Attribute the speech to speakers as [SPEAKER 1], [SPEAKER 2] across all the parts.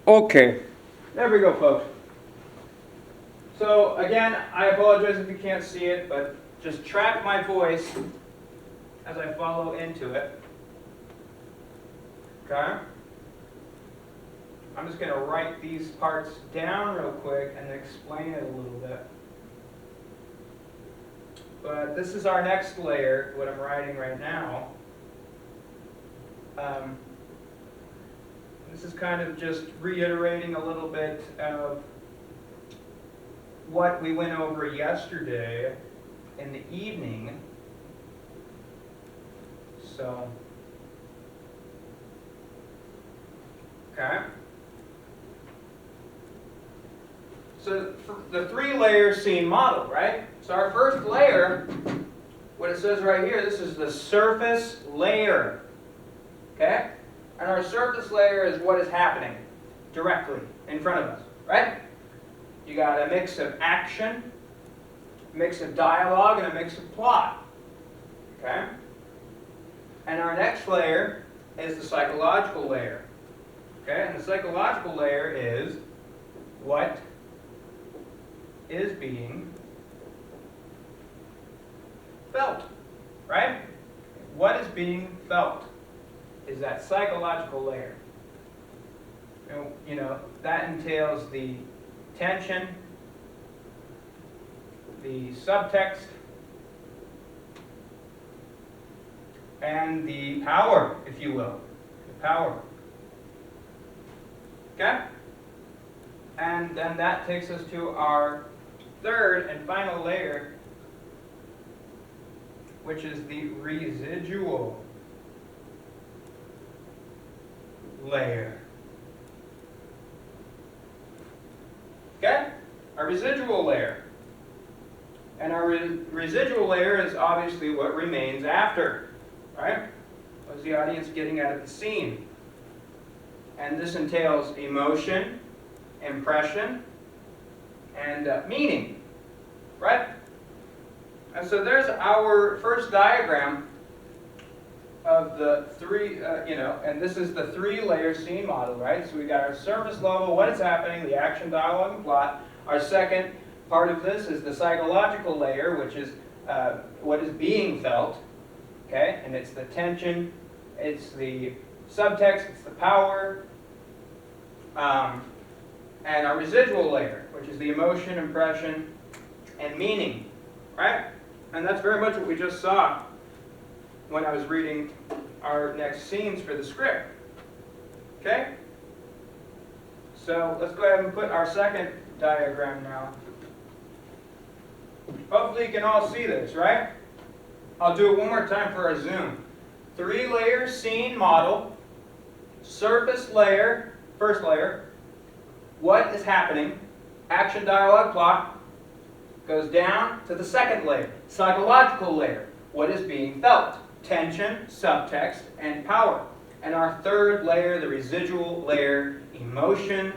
[SPEAKER 1] Okay, there we go, folks. So again, I apologize if you can't see it, but just track my voice as I follow into it. Okay? I'm just going to write these parts down real quick and explain it a little bit. But this is our next layer, what I'm writing right now. This is kind of just reiterating a little bit of what we went over yesterday in the evening. So, okay. So the three-layer scene model, right? So our first layer, what it says right here, this is the surface layer. Okay? And our surface layer is what is happening directly in front of us, right? You got a mix of action, a mix of dialogue, and a mix of plot. Okay? And our next layer is the psychological layer. Okay? And the psychological layer is what is being felt, right? What is being felt is that psychological layer. You know, that entails the tension, the subtext, and the power, if you will. The power. Okay? And then that takes us to our third and final layer, which is the residual layer. Okay? Our residual layer. And our residual layer is obviously what remains after. Right? What's the audience getting out of the scene? And this entails emotion, impression, and meaning. Right? And so there's our first diagram of the three, and this is the three-layer scene model, right? So we got our surface level, what is happening, the action, dialogue, and plot. Our second part of this is the psychological layer, which is what is being felt, okay? And it's the tension, it's the subtext, it's the power, and our residual layer, which is the emotion, impression, and meaning, right? And that's very much what we just saw when I was reading our next scenes for the script. Okay? So let's go ahead and put our second diagram now. Hopefully you can all see this, right? I'll do it one more time for our zoom. Three-layer scene model, surface layer, first layer, what is happening, action, dialogue, plot, goes down to the second layer, psychological layer, what is being felt, tension, subtext, and power. And our third layer, the residual layer, emotion,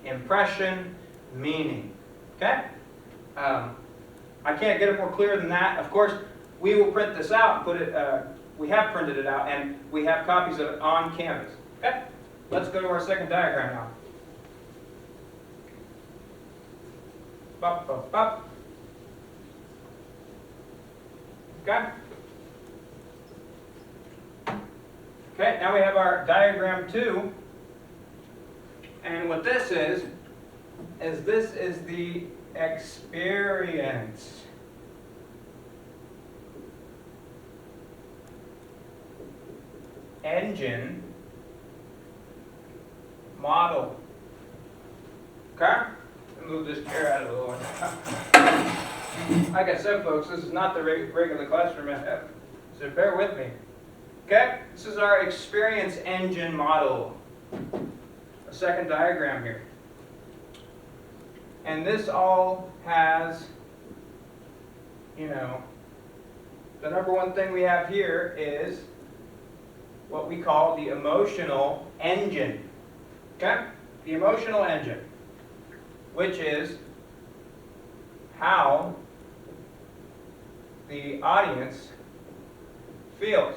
[SPEAKER 1] impression, meaning. Okay? I can't get it more clear than that. Of course, we will print this out and put it, we have printed it out, and we have copies of it on Canvas. Okay? Let's go to our second diagram now. Bop, bop, bop. Okay? Okay, now we have our diagram 2. And what this is this is the experience. Engine model. Okay? Let me move this chair out of the way. Like I said, folks, this is not the regular classroom I have, so bear with me. Okay? This is our experience engine model. A second diagram here. And this all has, the number one thing we have here is what we call the emotional engine. Okay? The emotional engine, which is how the audience feels.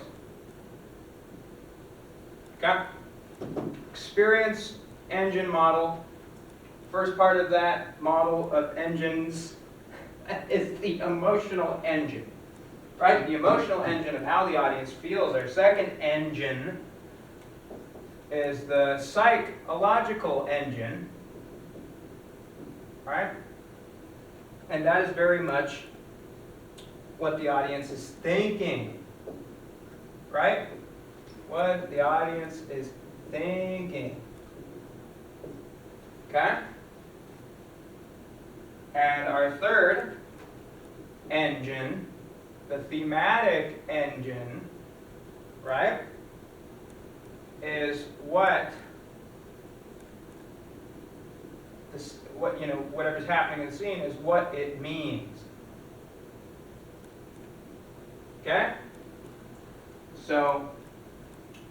[SPEAKER 1] Okay? Experience engine model. First part of that model of engines is the emotional engine, right? The emotional engine of how the audience feels. Our second engine is the psychological engine, right? And that is very much what the audience is thinking, right? What the audience is thinking. Okay? And our third engine, the thematic engine, right, is whatever's happening in the scene is what it means. Okay? So,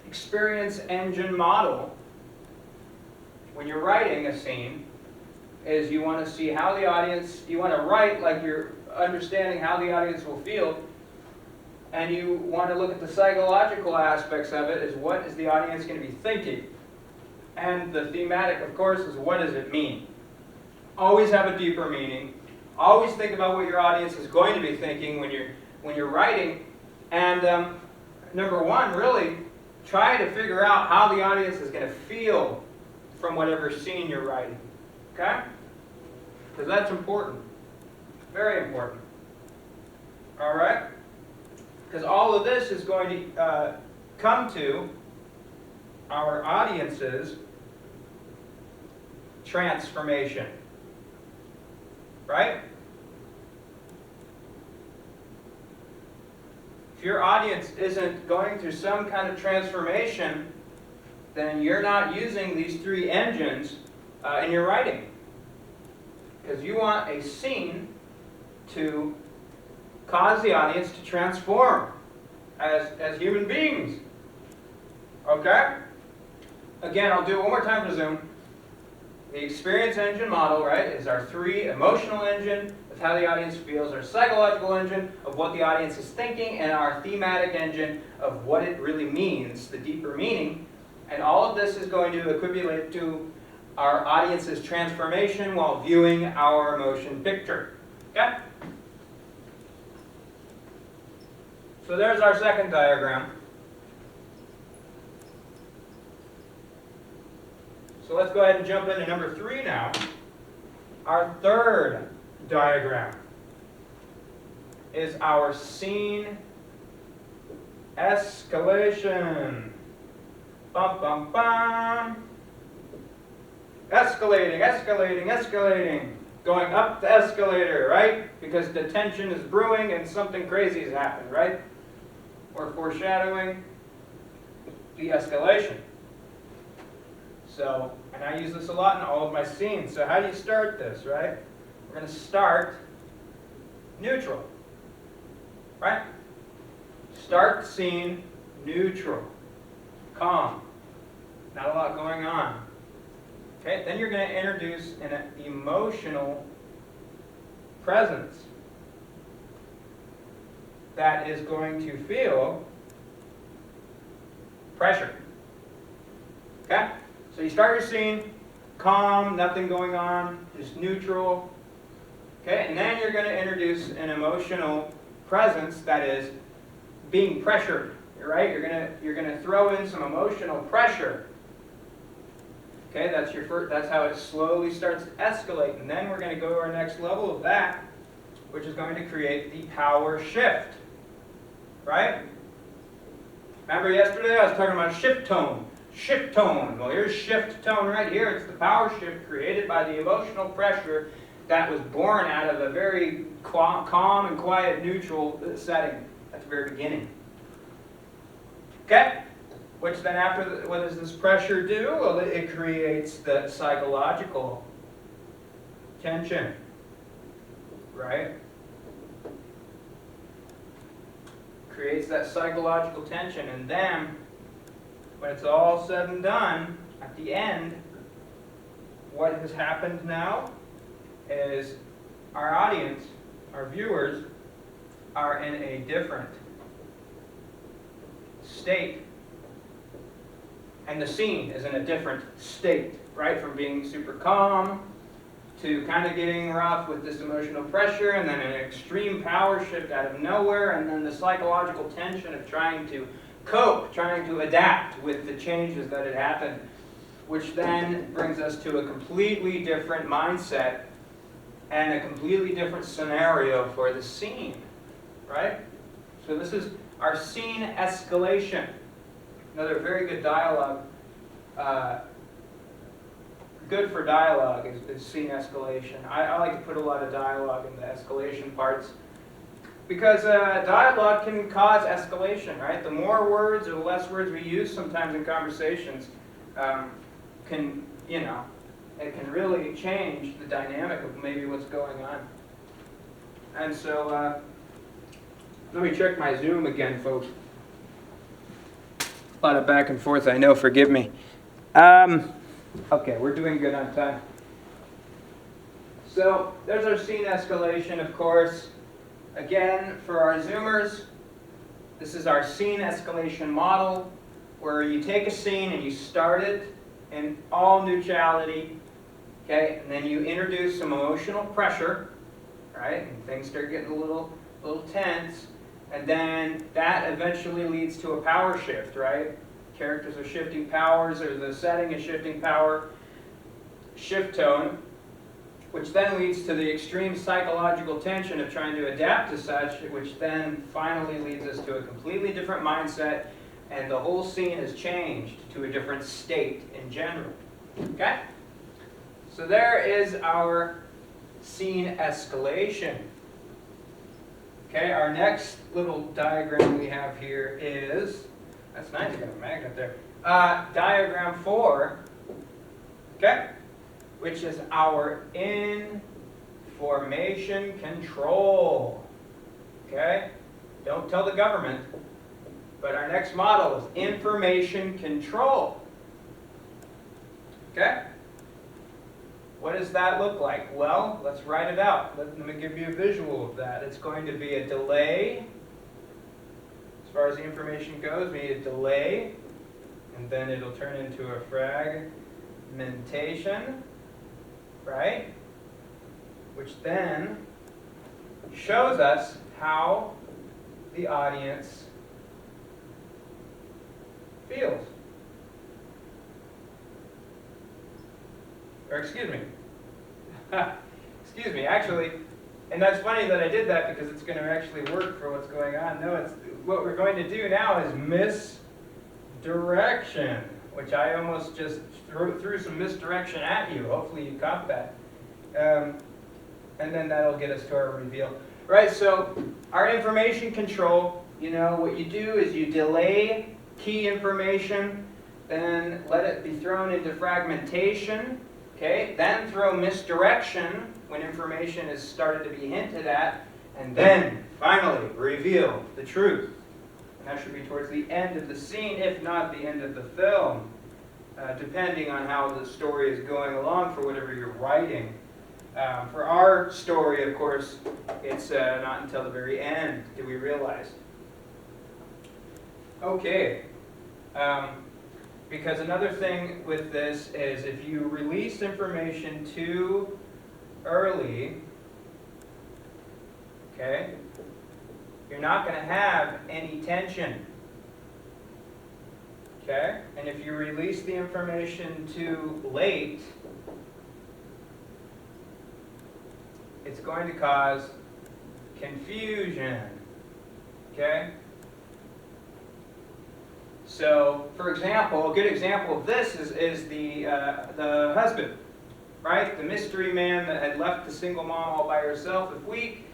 [SPEAKER 1] experience engine model, when you're writing a scene, is you want to see how the audience, you want to write like you're understanding how the audience will feel, and you want to look at the psychological aspects of it, is what is the audience going to be thinking? And the thematic, of course, is what does it mean? Always have a deeper meaning. Always think about what your audience is going to be thinking when you're writing. And number one, really try to figure out how the audience is going to feel from whatever scene you're writing. Okay? Because that's important. Very important. All right? Because all of this is going to come to our audience's transformation. Right? If your audience isn't going through some kind of transformation, then you're not using these three engines in your writing. Because you want a scene to cause the audience to transform as human beings. Okay? Again, I'll do it one more time for Zoom. The experience engine model, right, is our three: emotional engine of how the audience feels, our psychological engine of what the audience is thinking, and our thematic engine of what it really means, the deeper meaning. And all of this is going to equate to our audience's transformation while viewing our motion picture. Okay? So there's our second diagram. So let's go ahead and jump into number 3 now. Our third diagram is our scene escalation. Bum, bum, bum. Escalating, escalating, escalating. Going up the escalator, right? Because the tension is brewing and something crazy has happened, right? We're foreshadowing the escalation. So, and I use this a lot in all of my scenes. So how do you start this, right? We're going to start neutral, right? Start the scene neutral, calm, not a lot going on. Okay, then you're going to introduce an emotional presence that is going to feel pressure. Okay? So you start your scene, calm, nothing going on, just neutral. Okay, and then you're going to introduce an emotional presence that is being pressured. Right? You're going to throw in some emotional pressure. Okay, that's how it slowly starts to escalate, and then we're going to go to our next level of that, which is going to create the power shift. Right? Remember yesterday I was talking about shift tone. Shift tone. Well, here's shift tone right here. It's the power shift created by the emotional pressure that was born out of a very calm and quiet, neutral setting at the very beginning. Okay? Which then after, what does this pressure do? Well, it creates the psychological tension. Right? Creates that psychological tension, and then when it's all said and done, at the end, what has happened now is our audience, our viewers, are in a different state. And the scene is in a different state. right? From being super calm to kind of getting rough with this emotional pressure, and then an extreme power shift out of nowhere, and then the psychological tension of trying to cope, trying to adapt with the changes that had happened, which then brings us to a completely different mindset and a completely different scenario for the scene, right? So this is our scene escalation. Another very good dialogue, good for dialogue is scene escalation. I like to put a lot of dialogue in the escalation parts because dialogue can cause escalation, right? The more words or the less words we use sometimes in conversations can, it can really change the dynamic of maybe what's going on. And so, let me check my Zoom again, folks. A lot of back and forth, I know, forgive me. Okay, we're doing good on time. So, there's our scene escalation, of course. Again, for our Zoomers, this is our scene escalation model, where you take a scene and you start it in all neutrality, okay, and then you introduce some emotional pressure, right, and things start getting a little tense, and then that eventually leads to a power shift, right? Characters are shifting powers, or the setting is shifting power, shift tone, which then leads to the extreme psychological tension of trying to adapt to such, which then finally leads us to a completely different mindset, and the whole scene has changed to a different state in general. Okay? So there is our scene escalation. Okay, our next little diagram we have here is, that's nice, you got a magnet there, diagram 4, okay, which is our information control. Okay, don't tell the government, but our next model is information control. Okay? What does that look like? Well, let's write it out. Let me give you a visual of that. It's going to be a delay. As far as the information goes, we need a delay, and then it'll turn into a fragmentation, right? Which then shows us how the audience feels. Or excuse me. Excuse me, actually, and that's funny that I did that because it's going to actually work for what's going on. No, it's what we're going to do now is misdirection, which I almost just threw some misdirection at you. Hopefully you caught that. And then that'll get us to our reveal. Right, so our information control, what you do is you delay key information, then let it be thrown into fragmentation, okay? Then throw misdirection when information is started to be hinted at, and then finally reveal the truth. And that should be towards the end of the scene, if not the end of the film, depending on how the story is going along for whatever you're writing. For our story, of course, it's not until the very end do we realize. Okay. Because another thing with this is if you release information too early, okay, you're not going to have any tension. Okay? And if you release the information too late, it's going to cause confusion. Okay? So, for example, a good example of this is the husband, right? The mystery man that had left the single mom all by herself. If we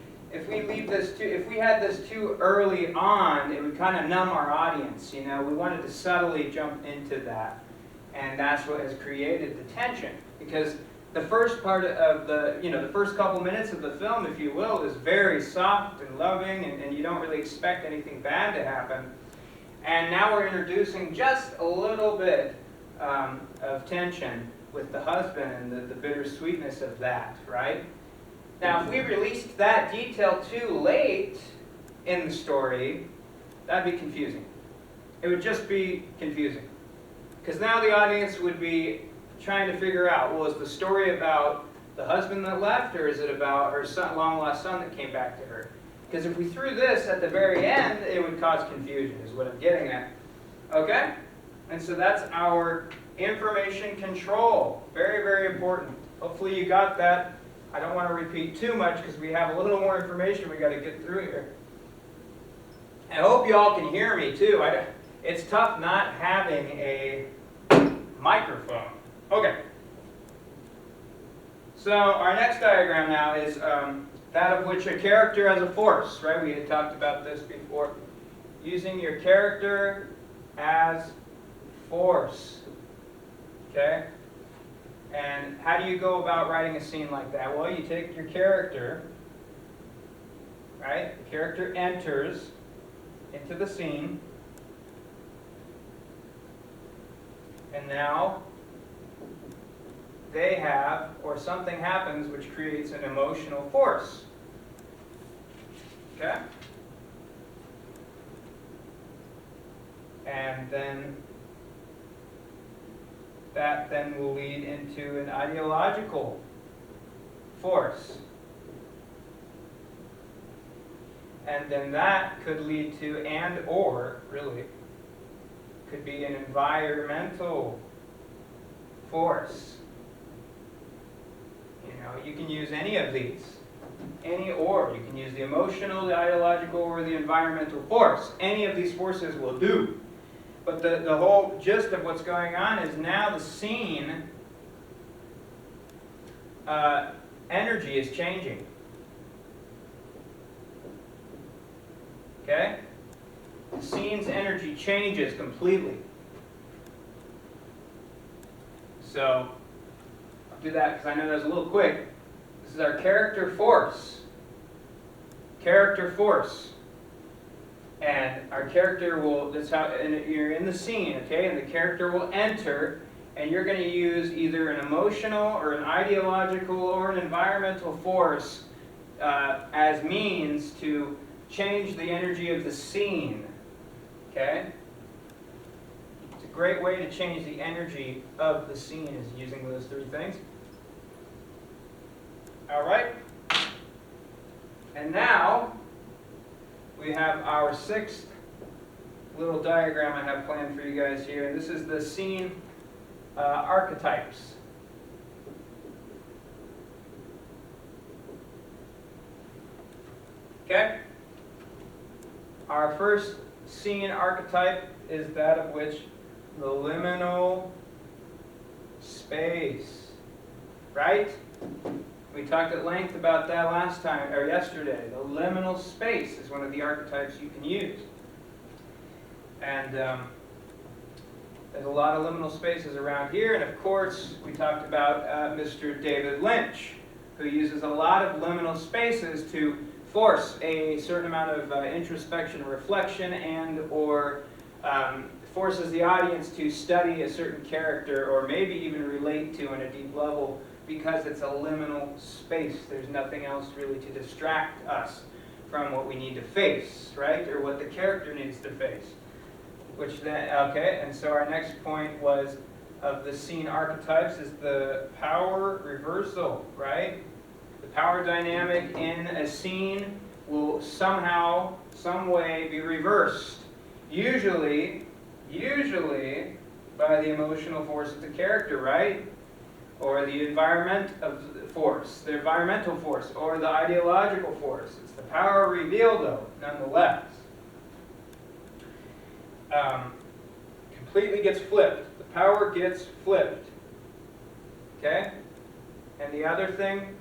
[SPEAKER 1] had this too early on, it would kind of numb our audience. We wanted to subtly jump into that, and that's what has created the tension. Because the first part of the first couple minutes of the film, if you will, is very soft and loving, and you don't really expect anything bad to happen. And now we're introducing just a little bit of tension with the husband and the bittersweetness of that, right? Now, if we released that detail too late in the story, that'd be confusing. It would just be confusing. Because now the audience would be trying to figure out, well, is the story about the husband that left, or is it about her son, long-lost son that came back to her? Because if we threw this at the very end, it would cause confusion, is what I'm getting at. Okay? And so that's our information control. Very, very important. Hopefully you got that. I don't want to repeat too much because we have a little more information we got to get through here. I hope you all can hear me too. It's tough not having a microphone. Okay. So our next diagram now is that of which a character as a force, right? We had talked about this before. Using your character as force. Okay? And how do you go about writing a scene like that? Well, you take your character, right? The character enters into the scene. And now they have, or something happens which creates an emotional force. Okay? And then that then will lead into an ideological force. And then that could lead to, and or, really, could be an environmental force. You know, you can use any of these. Any or. You can use the emotional, the ideological, or the environmental force. Any of these forces will do. But the whole gist of what's going on is now the scene energy is changing. Okay? The scene's energy changes completely. So, I'll do that because I know that was a little quick. This is our character force. Character force. And our character will, that's how, and you're in the scene, okay? And the character will enter, and you're going to use either an emotional or an ideological or an environmental force as means to change the energy of the scene, okay? It's a great way to change the energy of the scene is using those three things. All right? And now, we have our sixth little diagram I have planned for you guys here. And this is the scene archetypes. Okay? Our first scene archetype is that of which the liminal space. Right? We talked at length about that last time, or yesterday. The liminal space is one of the archetypes you can use. And there's a lot of liminal spaces around here. And of course, we talked about Mr. David Lynch, who uses a lot of liminal spaces to force a certain amount of introspection, reflection, and or forces the audience to study a certain character or maybe even relate to on a deep level, because it's a liminal space. There's nothing else really to distract us from what we need to face, right? Or what the character needs to face. Which then, okay, and so our next point was of the scene archetypes is the power reversal, right? The power dynamic in a scene will somehow, some way be reversed. Usually by the emotional force of the character, right? Or the environmental force, or the ideological force. It's the power reveal, though, nonetheless. Completely gets flipped. The power gets flipped. Okay? And the other thing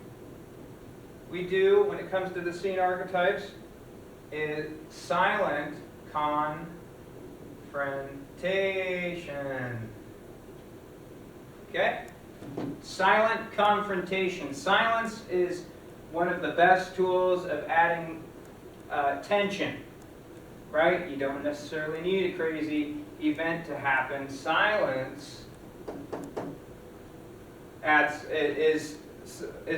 [SPEAKER 1] we do when it comes to the scene archetypes is silent confrontation. Okay? Silent confrontation. Silence is one of the best tools of adding tension, right? You don't necessarily need a crazy event to happen. Silence is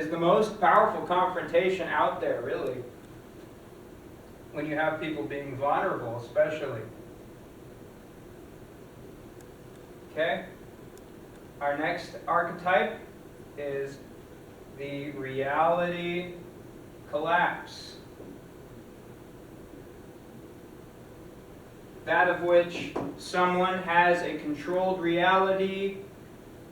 [SPEAKER 1] the most powerful confrontation out there, really. When you have people being vulnerable, especially. Okay? Our next archetype is the reality collapse. That of which someone has a controlled reality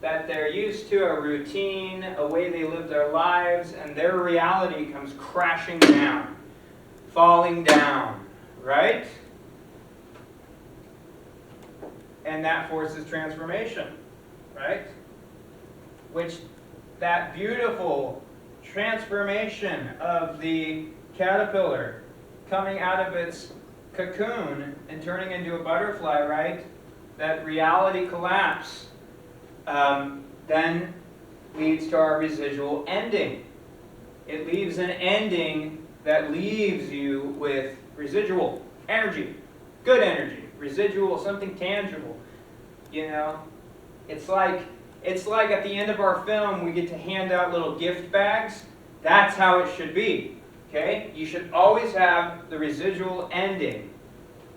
[SPEAKER 1] that they're used to, a routine, a way they live their lives, and their reality comes crashing down, falling down, right? And that forces transformation, right? Which, that beautiful transformation of the caterpillar coming out of its cocoon and turning into a butterfly, right? That reality collapse then leads to our residual ending. It leaves an ending that leaves you with residual energy, good energy, residual, something tangible. You know, it's like at the end of our film we get to hand out little gift bags. That's how it should be. Okay? You should always have the residual ending.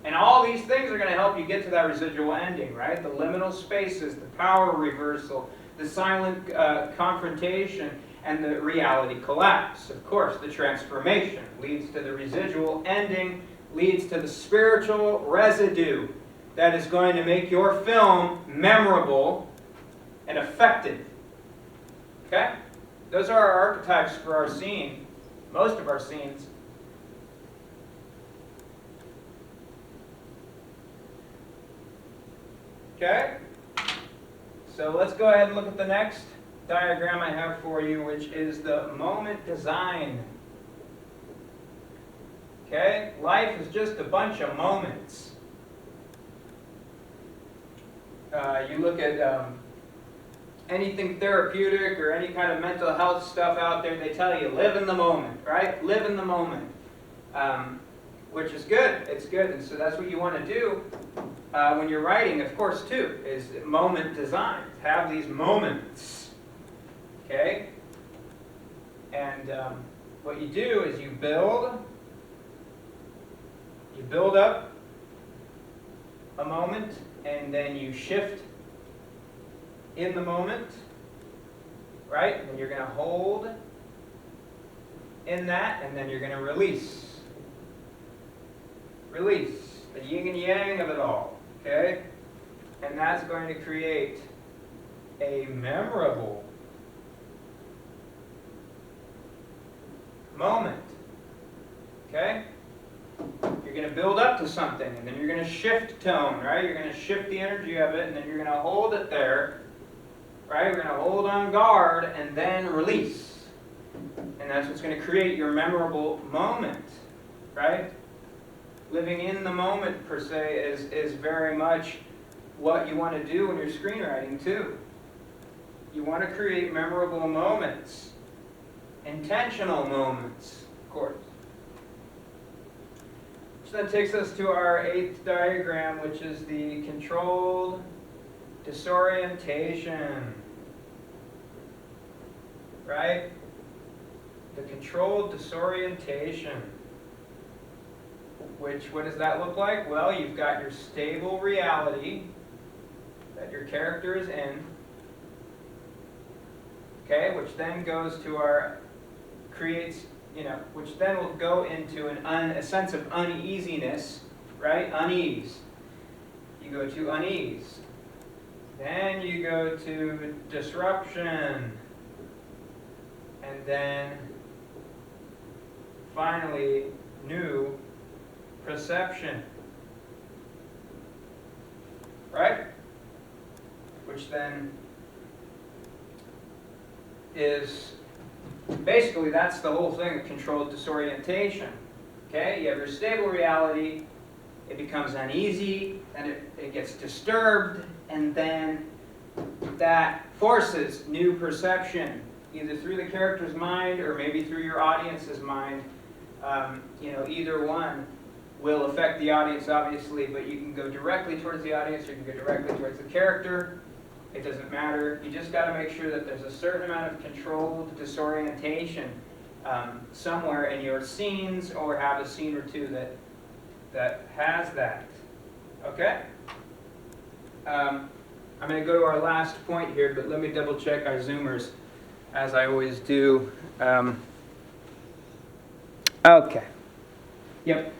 [SPEAKER 1] And all these things are going to help you get to that residual ending, right? The liminal spaces, the power reversal, the silent confrontation, and the reality collapse. Of course, the transformation leads to the residual ending, leads to the spiritual residue that is going to make your film memorable and effective. Okay? Those are our archetypes for our scene, most of our scenes. Okay? So let's go ahead and look at the next diagram I have for you, which is the moment design. Okay? Life is just a bunch of moments. You look at anything therapeutic or any kind of mental health stuff out there, they tell you, live in the moment, right? Live in the moment. Which is good. It's good. And so that's what you want to do when you're writing, of course, too, is moment design. Have these moments. Okay? And what you do is you build up a moment, and then you shift in the moment, right? And you're going to hold in that, and then you're going to release. Release, the yin and yang of it all, okay? And that's going to create a memorable moment, okay? You're going to build up to something, and then you're going to shift tone, right? You're going to shift the energy of it, and then you're going to hold it there, right? We're going to hold on guard, and then release. And that's what's going to create your memorable moment, right? Living in the moment, per se, is very much what you want to do when you're screenwriting, too. You want to create memorable moments. Intentional moments, of course. Which then takes us to our 8th diagram, which is the controlled disorientation. Right? The controlled disorientation. What does that look like? Well, you've got your stable reality that your character is in, okay, which then goes to which then will go into a sense of uneasiness, right? Unease. You go to unease. Then you go to disruption. And then finally, new perception, right? Which then is basically, that's the whole thing of controlled disorientation. Okay, you have your stable reality, it becomes uneasy, and it gets disturbed, and then that forces new perception, either through the character's mind or maybe through your audience's mind. Either one will affect the audience, obviously, but you can go directly towards the audience or you can go directly towards the character. It doesn't matter. You just got to make sure that there's a certain amount of controlled disorientation somewhere in your scenes, or have a scene or two that has that. Okay? I'm going to go to our last point here, but let me double check our zoomers, as I always do. Okay. Yep.